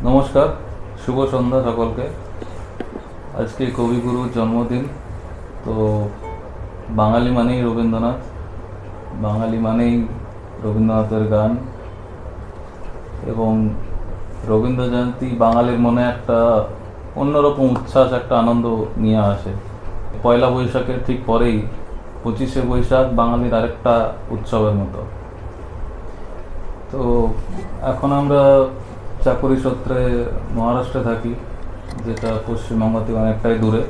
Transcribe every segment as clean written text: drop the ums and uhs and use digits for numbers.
নমস্কার, শুভ সন্ধ্যা সকলকে। আজকে কবিগুরুর জন্মদিন। তো বাঙালি মানেই রবীন্দ্রনাথ, বাঙালি মানেই রবীন্দ্রনাথের গান, এবং রবীন্দ্র জয়ন্তী বাঙালির মনে একটা অন্যরকম উচ্ছ্বাস, একটা আনন্দ নিয়ে আসে। পয়লা বৈশাখের ঠিক পরেই 25শে বৈশাখ বাঙালির আরেকটা উৎসবের মতো। তো এখন আমরা চাকরি সূত্রে মহারাষ্ট্রে থাকি, যেটা পশ্চিমবঙ্গ থেকে অনেকটাই দূরে,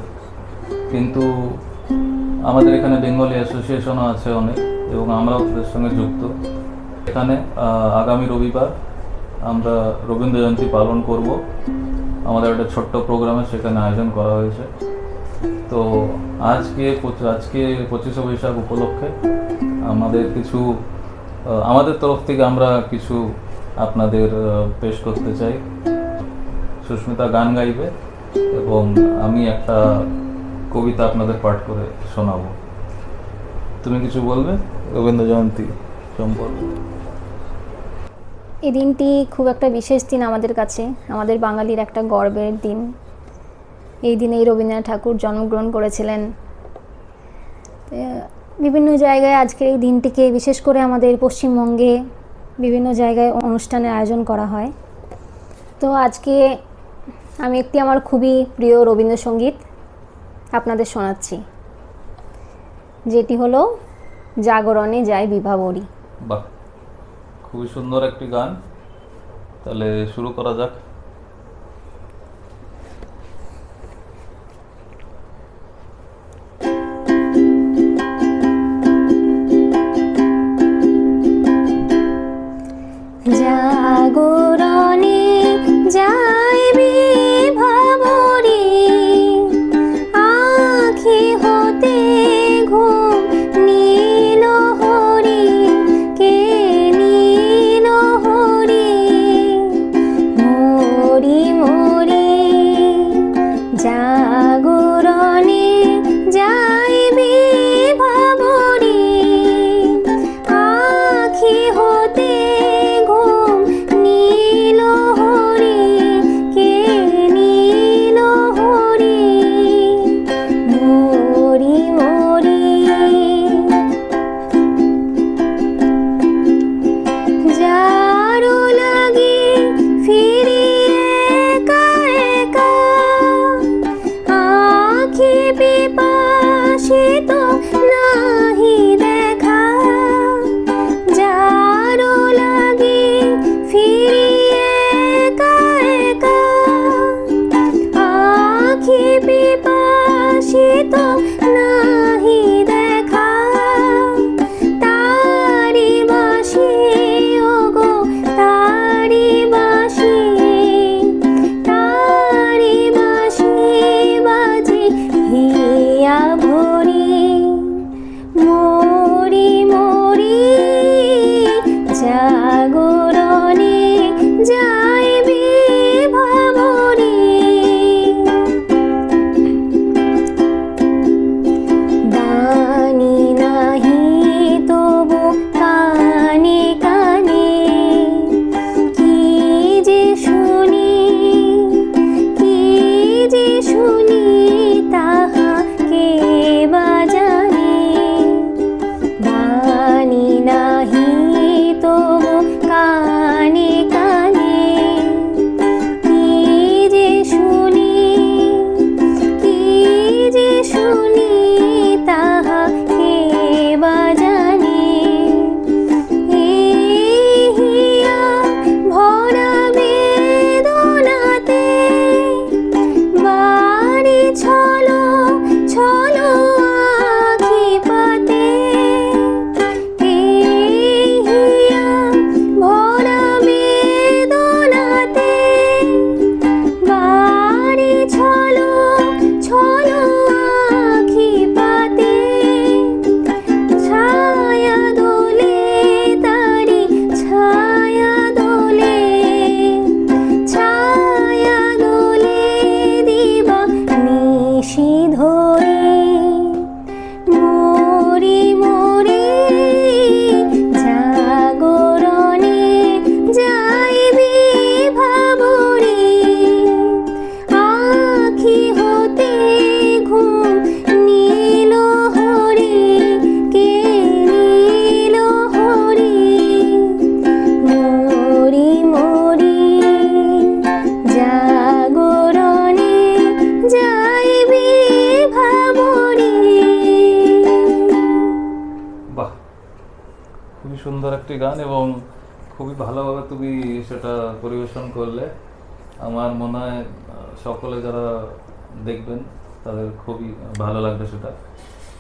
কিন্তু আমাদের এখানে বেঙ্গলি অ্যাসোসিয়েশনও আছে অনেক, এবং আমরাও তাদের সঙ্গে যুক্ত। এখানে আগামী রবিবার আমরা রবীন্দ্র জয়ন্তী পালন করব। আমাদের একটা ছোট্ট প্রোগ্রামে সেখানে আয়োজন করা হয়েছে। তো আজকে 25শে বৈশাখ উপলক্ষে আমাদের তরফ থেকে আমরা কিছু আপনাদের পেশ করতে চাই। সুস্মিতা গান গাইবে এবং আমি একটা কবিতা আপনাদের পাঠ করে শোনাবো। তুমি কিছু বলবে রবীন্দ্র জয়ন্তী সম্পর্কে? এই দিনটি খুব একটা বিশেষ দিন আমাদের কাছে, আমাদের বাঙালির একটা গর্বের দিন। এই দিনেই রবীন্দ্রনাথ ঠাকুর জন্মগ্রহণ করেছিলেন। বিভিন্ন জায়গায় আজকের এই দিনটিকে, বিশেষ করে আমাদের পশ্চিমবঙ্গে বিভিন্ন জায়গায় অনুষ্ঠানের আয়োজন করা হয়। তো আজকে আমি একটি আমার খুবই প্রিয় রবীন্দ্রসঙ্গীত আপনাদের শোনাচ্ছি, যেটি হলো জাগরণে যায় বিভাবরী। বাহ, খুবই সুন্দর একটি গান। তাহলে শুরু করা যাক। জাগরণে যায় বিভাবরী, আঁখি হতে ঘুম নীল হরি, কে নীল হরি, সুন্দর একটি গান এবং খুবই ভালোভাবে তুমি সেটা পরিবেশন করলে। আমার মনে হয় সকলে যারা দেখবেন তাদের খুবই ভালো লাগবে সেটা।